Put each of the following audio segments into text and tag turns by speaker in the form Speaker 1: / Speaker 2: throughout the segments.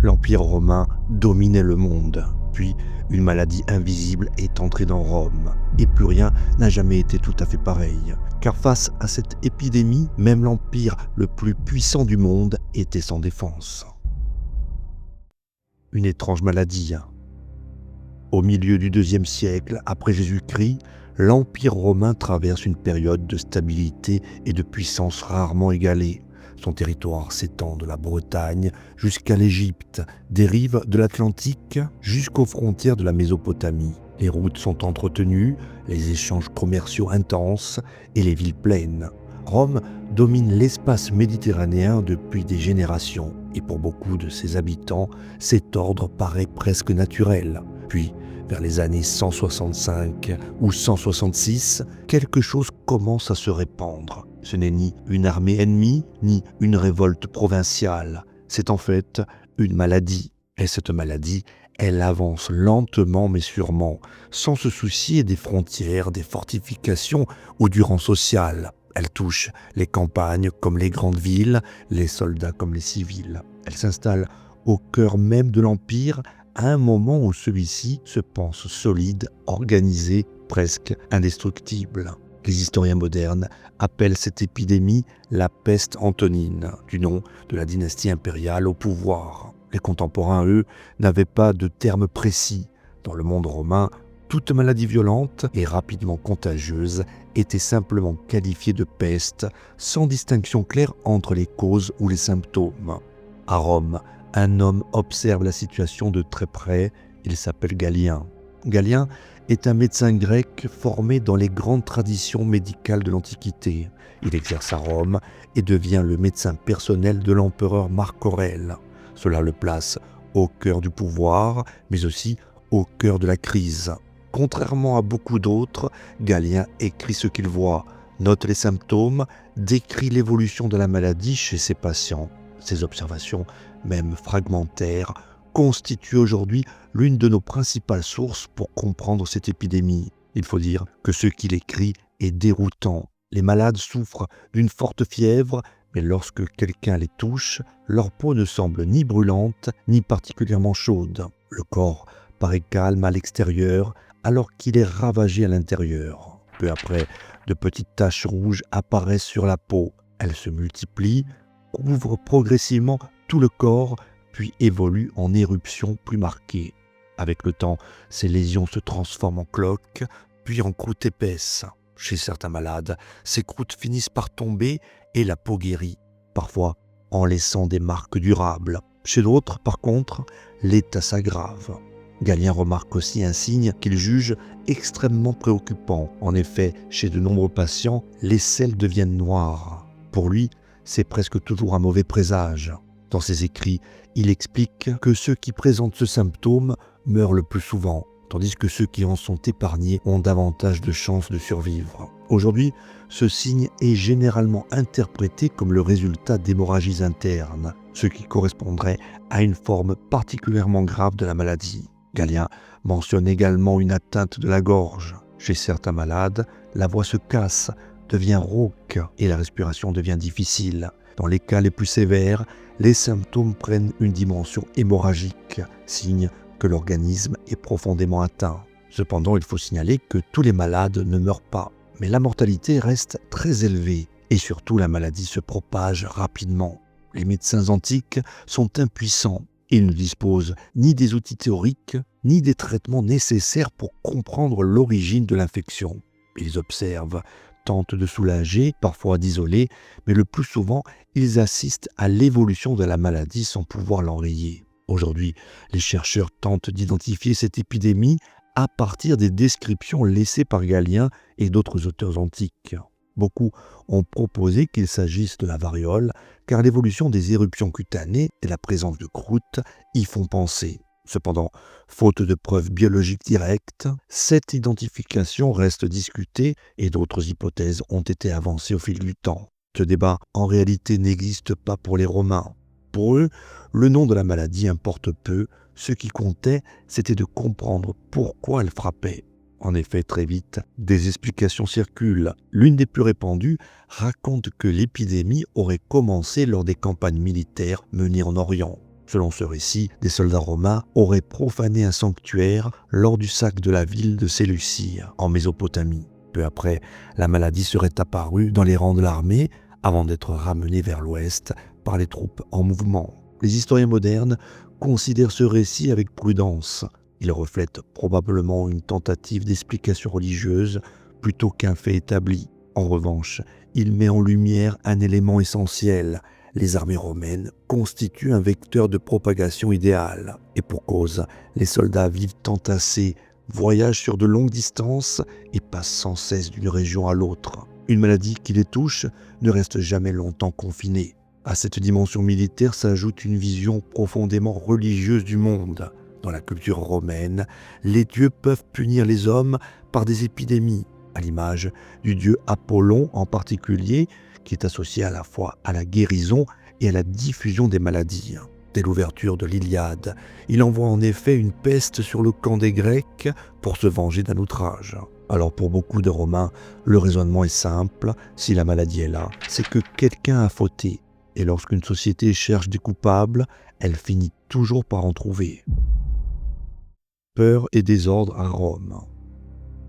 Speaker 1: l'Empire romain dominait le monde. Puis, une maladie invisible est entrée dans Rome. Et plus rien n'a jamais été tout à fait pareil. Car face à cette épidémie, même l'Empire le plus puissant du monde était sans défense. Une étrange maladie. Au milieu du IIe siècle après Jésus-Christ, l'Empire romain traverse une période de stabilité et de puissance rarement égalée. Son territoire s'étend de la Bretagne jusqu'à l'Égypte, des rives de l'Atlantique jusqu'aux frontières de la Mésopotamie. Les routes sont entretenues, les échanges commerciaux intenses et les villes pleines. Rome domine l'espace méditerranéen depuis des générations et pour beaucoup de ses habitants, cet ordre paraît presque naturel. Puis, vers les années 165 ou 166, quelque chose commence à se répandre. Ce n'est ni une armée ennemie, ni une révolte provinciale. C'est en fait une maladie. Et cette maladie, elle avance lentement mais sûrement, sans se soucier des frontières, des fortifications ou du rang social. Elle touche les campagnes comme les grandes villes, les soldats comme les civils. Elle s'installe au cœur même de l'Empire, à un moment où celui-ci se pense solide, organisé, presque indestructible. Les historiens modernes appellent cette épidémie la peste antonine, du nom de la dynastie impériale au pouvoir. Les contemporains, eux, n'avaient pas de terme précis. Dans le monde romain, toute maladie violente et rapidement contagieuse était simplement qualifiée de peste, sans distinction claire entre les causes ou les symptômes. À Rome, un homme observe la situation de très près, il s'appelle Galien. Galien est un médecin grec formé dans les grandes traditions médicales de l'Antiquité. Il exerce à Rome et devient le médecin personnel de l'empereur Marc Aurèle. Cela le place au cœur du pouvoir, mais aussi au cœur de la crise. Contrairement à beaucoup d'autres, Galien écrit ce qu'il voit, note les symptômes, décrit l'évolution de la maladie chez ses patients. Ces observations, même fragmentaires, constituent aujourd'hui l'une de nos principales sources pour comprendre cette épidémie. Il faut dire que ce qu'il écrit est déroutant. Les malades souffrent d'une forte fièvre, mais lorsque quelqu'un les touche, leur peau ne semble ni brûlante, ni particulièrement chaude. Le corps paraît calme à l'extérieur, alors qu'il est ravagé à l'intérieur. Peu après, de petites taches rouges apparaissent sur la peau. Elles se multiplient, couvrent progressivement tout le corps, puis évoluent en éruptions plus marquées. Avec le temps, ces lésions se transforment en cloques, puis en croûtes épaisses. Chez certains malades, ces croûtes finissent par tomber et la peau guérit, parfois en laissant des marques durables. Chez d'autres, par contre, l'état s'aggrave. Galien remarque aussi un signe qu'il juge extrêmement préoccupant. En effet, chez de nombreux patients, les selles deviennent noires. Pour lui, c'est presque toujours un mauvais présage. Dans ses écrits, il explique que ceux qui présentent ce symptôme meurent le plus souvent, tandis que ceux qui en sont épargnés ont davantage de chances de survivre. Aujourd'hui, ce signe est généralement interprété comme le résultat d'hémorragies internes, ce qui correspondrait à une forme particulièrement grave de la maladie. Galien mentionne également une atteinte de la gorge. Chez certains malades, la voix se casse, devient rauque et la respiration devient difficile. Dans les cas les plus sévères, les symptômes prennent une dimension hémorragique, signe que l'organisme est profondément atteint. Cependant, il faut signaler que tous les malades ne meurent pas, mais la mortalité reste très élevée et surtout la maladie se propage rapidement. Les médecins antiques sont impuissants. Ils ne disposent ni des outils théoriques, ni des traitements nécessaires pour comprendre l'origine de l'infection. Ils observent, tentent de soulager, parfois d'isoler, mais le plus souvent, ils assistent à l'évolution de la maladie sans pouvoir l'enrayer. Aujourd'hui, les chercheurs tentent d'identifier cette épidémie à partir des descriptions laissées par Galien et d'autres auteurs antiques. Beaucoup ont proposé qu'il s'agisse de la variole, car l'évolution des éruptions cutanées et la présence de croûtes y font penser. Cependant, faute de preuves biologiques directes, cette identification reste discutée et d'autres hypothèses ont été avancées au fil du temps. Ce débat, en réalité, n'existe pas pour les Romains. Pour eux, le nom de la maladie importe peu. Ce qui comptait, c'était de comprendre pourquoi elle frappait. En effet, très vite, des explications circulent. L'une des plus répandues raconte que l'épidémie aurait commencé lors des campagnes militaires menées en Orient. Selon ce récit, des soldats romains auraient profané un sanctuaire lors du sac de la ville de Séleucie, en Mésopotamie. Peu après, la maladie serait apparue dans les rangs de l'armée avant d'être ramenée vers l'ouest par les troupes en mouvement. Les historiens modernes considèrent ce récit avec prudence. Il reflète probablement une tentative d'explication religieuse plutôt qu'un fait établi. En revanche, il met en lumière un élément essentiel. Les armées romaines constituent un vecteur de propagation idéal. Et pour cause, les soldats vivent entassés, voyagent sur de longues distances et passent sans cesse d'une région à l'autre. Une maladie qui les touche ne reste jamais longtemps confinée. À cette dimension militaire s'ajoute une vision profondément religieuse du monde. Dans la culture romaine, les dieux peuvent punir les hommes par des épidémies, à l'image du dieu Apollon en particulier, qui est associé à la fois à la guérison et à la diffusion des maladies. Dès l'ouverture de l'Iliade, il envoie en effet une peste sur le camp des Grecs pour se venger d'un outrage. Alors pour beaucoup de Romains, le raisonnement est simple, si la maladie est là, c'est que quelqu'un a fauté. Et lorsqu'une société cherche des coupables, elle finit toujours par en trouver. Peur et désordre à Rome.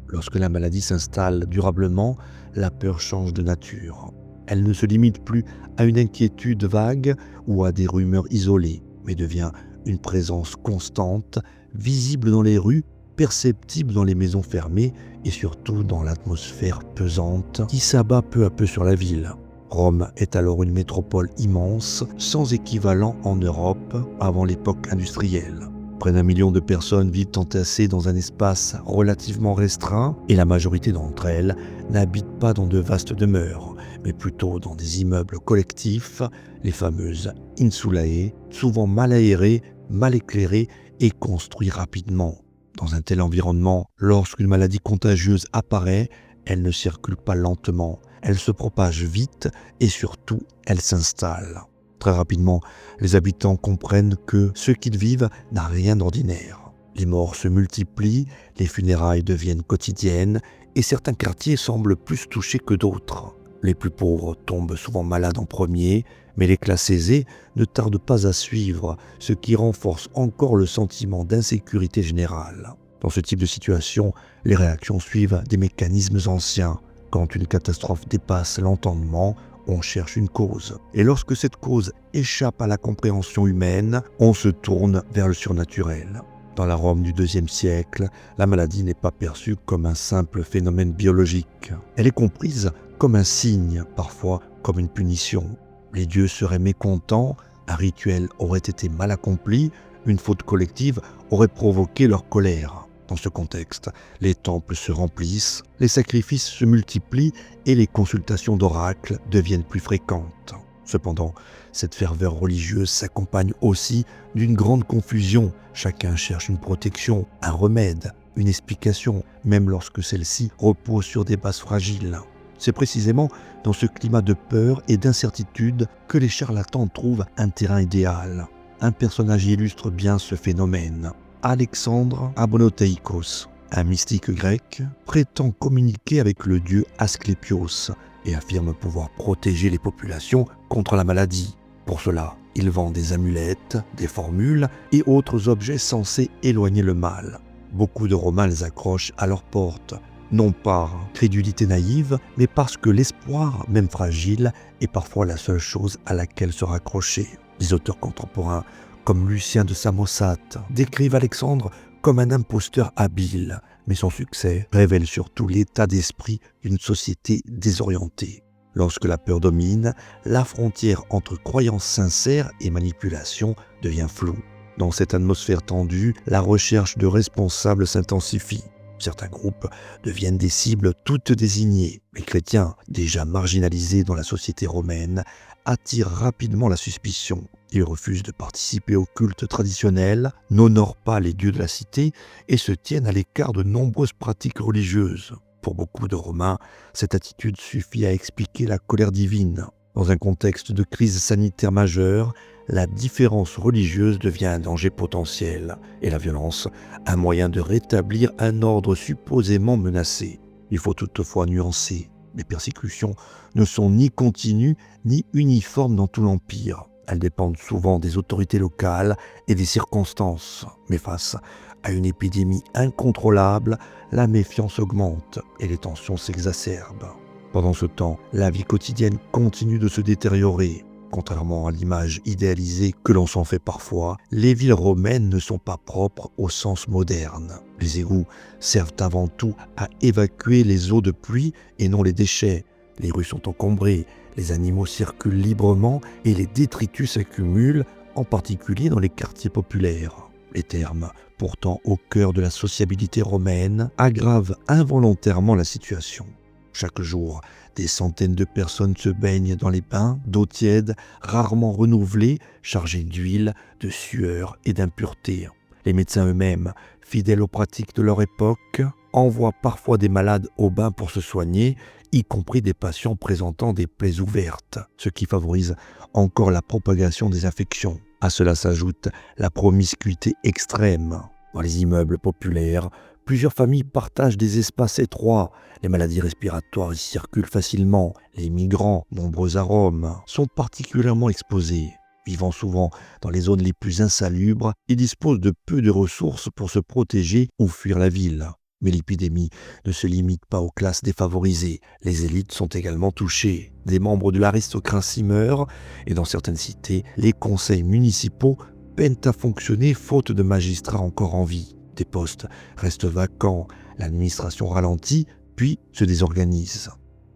Speaker 1: Lorsque la maladie s'installe durablement, la peur change de nature. Elle ne se limite plus à une inquiétude vague ou à des rumeurs isolées, mais devient une présence constante, visible dans les rues, perceptible dans les maisons fermées et surtout dans l'atmosphère pesante qui s'abat peu à peu sur la ville. Rome est alors une métropole immense, sans équivalent en Europe avant l'époque industrielle. Près d'1 million de personnes vivent entassées dans un espace relativement restreint et la majorité d'entre elles n'habitent pas dans de vastes demeures, mais plutôt dans des immeubles collectifs, les fameuses insulae, souvent mal aérés, mal éclairés et construits rapidement. Dans un tel environnement, lorsqu'une maladie contagieuse apparaît, elle ne circule pas lentement, elle se propage vite et surtout, elle s'installe. Très rapidement, les habitants comprennent que ce qu'ils vivent n'a rien d'ordinaire. Les morts se multiplient, les funérailles deviennent quotidiennes et certains quartiers semblent plus touchés que d'autres. Les plus pauvres tombent souvent malades en premier, mais les classes aisées ne tardent pas à suivre, ce qui renforce encore le sentiment d'insécurité générale. Dans ce type de situation, les réactions suivent des mécanismes anciens. Quand une catastrophe dépasse l'entendement, on cherche une cause. Et lorsque cette cause échappe à la compréhension humaine, on se tourne vers le surnaturel. Dans la Rome du IIe siècle, la maladie n'est pas perçue comme un simple phénomène biologique. Elle est comprise comme un signe, parfois comme une punition. Les dieux seraient mécontents, un rituel aurait été mal accompli, une faute collective aurait provoqué leur colère. Dans ce contexte, les temples se remplissent, les sacrifices se multiplient et les consultations d'oracles deviennent plus fréquentes. Cependant, cette ferveur religieuse s'accompagne aussi d'une grande confusion. Chacun cherche une protection, un remède, une explication, même lorsque celle-ci repose sur des bases fragiles. C'est précisément dans ce climat de peur et d'incertitude que les charlatans trouvent un terrain idéal. Un personnage illustre bien ce phénomène. Alexandre Abonoteikos, un mystique grec, prétend communiquer avec le dieu Asclépios et affirme pouvoir protéger les populations contre la maladie. Pour cela, il vend des amulettes, des formules et autres objets censés éloigner le mal. Beaucoup de Romains les accrochent à leurs portes, non par crédulité naïve, mais parce que l'espoir, même fragile, est parfois la seule chose à laquelle se raccrocher. Des auteurs contemporains comme Lucien de Samosate décrivent Alexandre comme un imposteur habile, mais son succès révèle surtout l'état d'esprit d'une société désorientée. Lorsque la peur domine, la frontière entre croyance sincère et manipulation devient floue. Dans cette atmosphère tendue, la recherche de responsables s'intensifie. Certains groupes deviennent des cibles toutes désignées. Les chrétiens, déjà marginalisés dans la société romaine, attirent rapidement la suspicion. Ils refusent de participer au culte traditionnel, n'honorent pas les dieux de la cité et se tiennent à l'écart de nombreuses pratiques religieuses. Pour beaucoup de Romains, cette attitude suffit à expliquer la colère divine. Dans un contexte de crise sanitaire majeure, la différence religieuse devient un danger potentiel et la violence un moyen de rétablir un ordre supposément menacé. Il faut toutefois nuancer. Les persécutions ne sont ni continues ni uniformes dans tout l'Empire. Elles dépendent souvent des autorités locales et des circonstances. Mais face à une épidémie incontrôlable, la méfiance augmente et les tensions s'exacerbent. Pendant ce temps, la vie quotidienne continue de se détériorer. Contrairement à l'image idéalisée que l'on s'en fait parfois, les villes romaines ne sont pas propres au sens moderne. Les égouts servent avant tout à évacuer les eaux de pluie et non les déchets. Les rues sont encombrées, les animaux circulent librement et les détritus s'accumulent, en particulier dans les quartiers populaires. Les termes, pourtant au cœur de la sociabilité romaine, aggravent involontairement la situation. Chaque jour, des centaines de personnes se baignent dans les bains d'eau tiède, rarement renouvelés, chargés d'huile, de sueur et d'impuretés. Les médecins eux-mêmes, fidèles aux pratiques de leur époque, envoient parfois des malades au bain pour se soigner, y compris des patients présentant des plaies ouvertes, ce qui favorise encore la propagation des infections. À cela s'ajoute la promiscuité extrême. Dans les immeubles populaires, plusieurs familles partagent des espaces étroits. Les maladies respiratoires y circulent facilement. Les migrants, nombreux à Rome, sont particulièrement exposés. Vivant souvent dans les zones les plus insalubres, ils disposent de peu de ressources pour se protéger ou fuir la ville. Mais l'épidémie ne se limite pas aux classes défavorisées. Les élites sont également touchées. Des membres de l'aristocratie meurent et dans certaines cités, les conseils municipaux peinent à fonctionner faute de magistrats encore en vie. Des postes restent vacants, l'administration ralentit, puis se désorganise.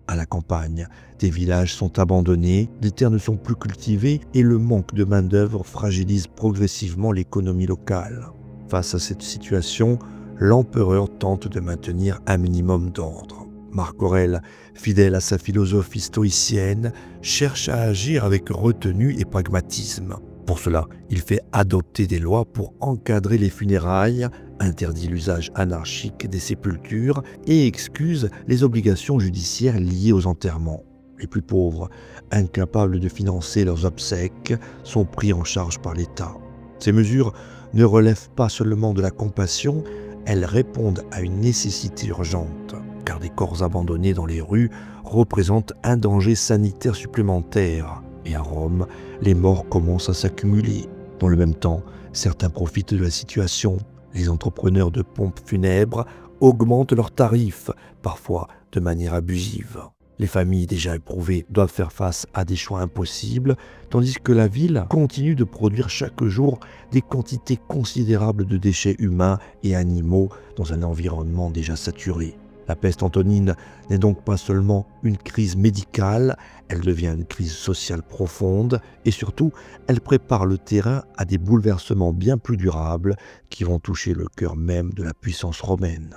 Speaker 1: À la campagne, des villages sont abandonnés, des terres ne sont plus cultivées et le manque de main-d'œuvre fragilise progressivement l'économie locale. Face à cette situation, l'empereur tente de maintenir un minimum d'ordre. Marc Aurèle, fidèle à sa philosophie stoïcienne, cherche à agir avec retenue et pragmatisme. Pour cela, il fait adopter des lois pour encadrer les funérailles, interdit l'usage anarchique des sépultures et excuse les obligations judiciaires liées aux enterrements. Les plus pauvres, incapables de financer leurs obsèques, sont pris en charge par l'État. Ces mesures ne relèvent pas seulement de la compassion, elles répondent à une nécessité urgente, car des corps abandonnés dans les rues représentent un danger sanitaire supplémentaire. Et à Rome, les morts commencent à s'accumuler. Dans le même temps, certains profitent de la situation. Les entrepreneurs de pompes funèbres augmentent leurs tarifs, parfois de manière abusive. Les familles déjà éprouvées doivent faire face à des choix impossibles, tandis que la ville continue de produire chaque jour des quantités considérables de déchets humains et animaux dans un environnement déjà saturé. La peste antonine n'est donc pas seulement une crise médicale, elle devient une crise sociale profonde et surtout, elle prépare le terrain à des bouleversements bien plus durables qui vont toucher le cœur même de la puissance romaine.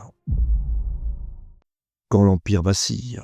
Speaker 1: Quand l'Empire vacille,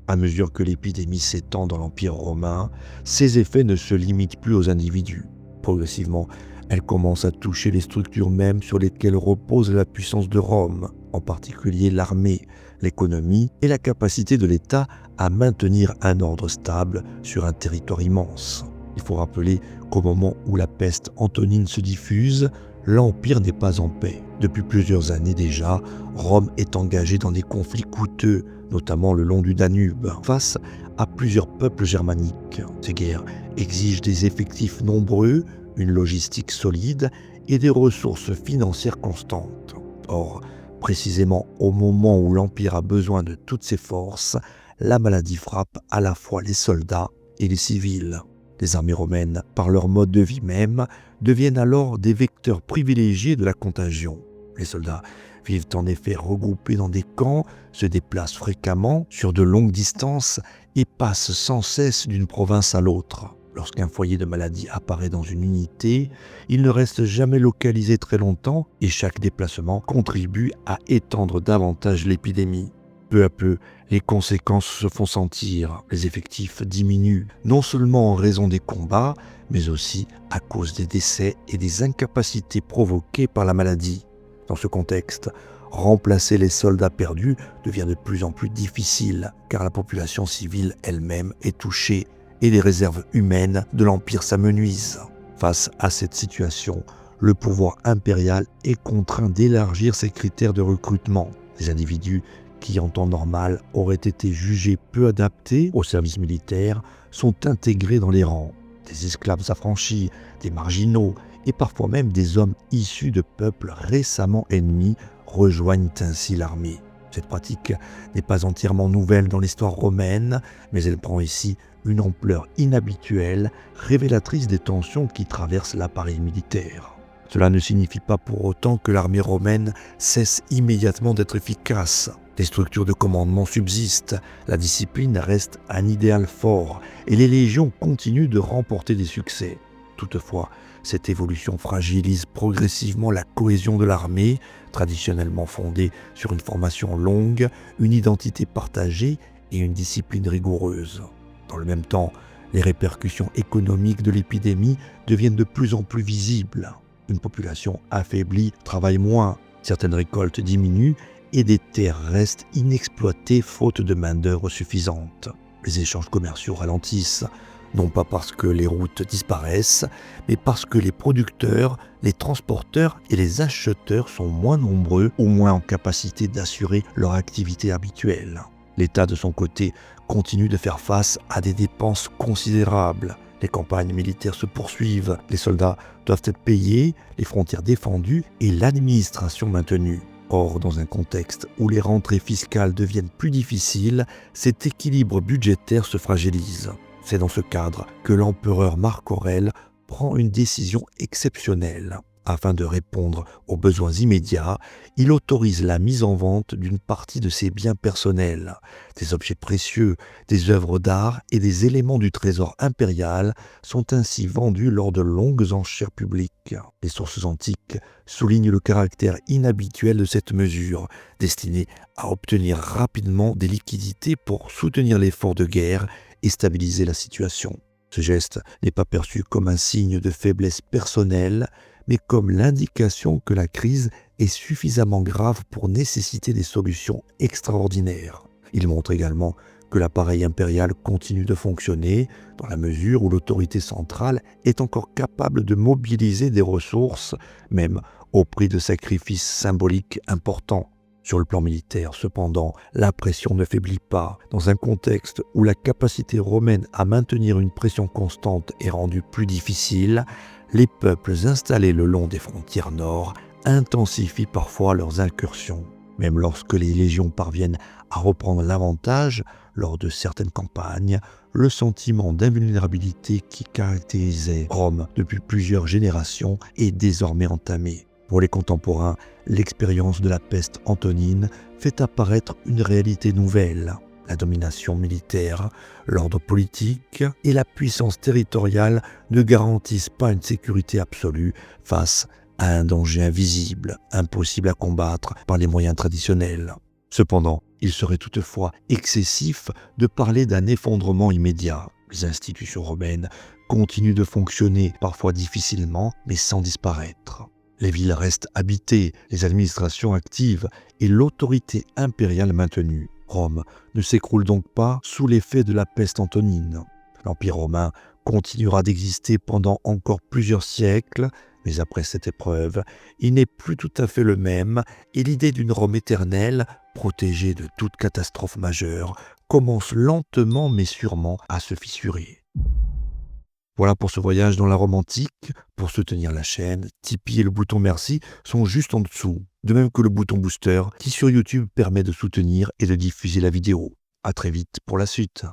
Speaker 1: à mesure que l'épidémie s'étend dans l'Empire romain, ses effets ne se limitent plus aux individus. Progressivement, elle commence à toucher les structures mêmes sur lesquelles repose la puissance de Rome, en particulier l'armée, l'économie et la capacité de l'État à maintenir un ordre stable sur un territoire immense. Il faut rappeler qu'au moment où la peste antonine se diffuse, l'Empire n'est pas en paix. Depuis plusieurs années déjà, Rome est engagée dans des conflits coûteux, notamment le long du Danube, face à plusieurs peuples germaniques. Ces guerres exigent des effectifs nombreux, une logistique solide et des ressources financières constantes. Or, précisément au moment où l'Empire a besoin de toutes ses forces, la maladie frappe à la fois les soldats et les civils. Les armées romaines, par leur mode de vie même, deviennent alors des vecteurs privilégiés de la contagion. Les soldats vivent en effet regroupés dans des camps, se déplacent fréquemment sur de longues distances et passent sans cesse d'une province à l'autre. Lorsqu'un foyer de maladie apparaît dans une unité, il ne reste jamais localisé très longtemps et chaque déplacement contribue à étendre davantage l'épidémie. Peu à peu, les conséquences se font sentir. Les effectifs diminuent, non seulement en raison des combats, mais aussi à cause des décès et des incapacités provoquées par la maladie. Dans ce contexte, remplacer les soldats perdus devient de plus en plus difficile, car la population civile elle-même est touchée et les réserves humaines de l'Empire s'amenuisent. Face à cette situation, le pouvoir impérial est contraint d'élargir ses critères de recrutement. Les individus qui, en temps normal, auraient été jugés peu adaptés au service militaire, sont intégrés dans les rangs. Des esclaves affranchis, des marginaux et parfois même des hommes issus de peuples récemment ennemis rejoignent ainsi l'armée. Cette pratique n'est pas entièrement nouvelle dans l'histoire romaine, mais elle prend ici une ampleur inhabituelle, révélatrice des tensions qui traversent l'appareil militaire. Cela ne signifie pas pour autant que l'armée romaine cesse immédiatement d'être efficace. Des structures de commandement subsistent, la discipline reste un idéal fort et les légions continuent de remporter des succès. Toutefois, cette évolution fragilise progressivement la cohésion de l'armée, traditionnellement fondée sur une formation longue, une identité partagée et une discipline rigoureuse. Dans le même temps, les répercussions économiques de l'épidémie deviennent de plus en plus visibles. Une population affaiblie travaille moins, certaines récoltes diminuent et des terres restent inexploitées faute de main-d'œuvre suffisante. Les échanges commerciaux ralentissent, non pas parce que les routes disparaissent, mais parce que les producteurs, les transporteurs et les acheteurs sont moins nombreux ou moins en capacité d'assurer leur activité habituelle. L'État, de son côté, continue de faire face à des dépenses considérables. Les campagnes militaires se poursuivent, les soldats doivent être payés, les frontières défendues et l'administration maintenue. Or, dans un contexte où les rentrées fiscales deviennent plus difficiles, cet équilibre budgétaire se fragilise. C'est dans ce cadre que l'empereur Marc Aurèle prend une décision exceptionnelle. Afin de répondre aux besoins immédiats, il autorise la mise en vente d'une partie de ses biens personnels. Des objets précieux, des œuvres d'art et des éléments du trésor impérial sont ainsi vendus lors de longues enchères publiques. Les sources antiques soulignent le caractère inhabituel de cette mesure, destinée à obtenir rapidement des liquidités pour soutenir l'effort de guerre et stabiliser la situation. Ce geste n'est pas perçu comme un signe de faiblesse personnelle, mais comme l'indication que la crise est suffisamment grave pour nécessiter des solutions extraordinaires. Il montre également que l'appareil impérial continue de fonctionner dans la mesure où l'autorité centrale est encore capable de mobiliser des ressources, même au prix de sacrifices symboliques importants. Sur le plan militaire, cependant, la pression ne faiblit pas. Dans un contexte où la capacité romaine à maintenir une pression constante est rendue plus difficile, les peuples installés le long des frontières nord intensifient parfois leurs incursions. Même lorsque les légions parviennent à reprendre l'avantage lors de certaines campagnes, le sentiment d'invulnérabilité qui caractérisait Rome depuis plusieurs générations est désormais entamé. Pour les contemporains, l'expérience de la peste antonine fait apparaître une réalité nouvelle. La domination militaire, l'ordre politique et la puissance territoriale ne garantissent pas une sécurité absolue face à un danger invisible, impossible à combattre par les moyens traditionnels. Cependant, il serait toutefois excessif de parler d'un effondrement immédiat. Les institutions romaines continuent de fonctionner, parfois difficilement, mais sans disparaître. Les villes restent habitées, les administrations actives et l'autorité impériale maintenue. Rome ne s'écroule donc pas sous l'effet de la peste antonine. L'Empire romain continuera d'exister pendant encore plusieurs siècles, mais après cette épreuve, il n'est plus tout à fait le même et l'idée d'une Rome éternelle, protégée de toute catastrophe majeure, commence lentement mais sûrement à se fissurer. Voilà pour ce voyage dans la Rome antique. Pour soutenir la chaîne, Tipeee et le bouton merci sont juste en dessous, de même que le bouton booster qui sur YouTube permet de soutenir et de diffuser la vidéo. À très vite pour la suite.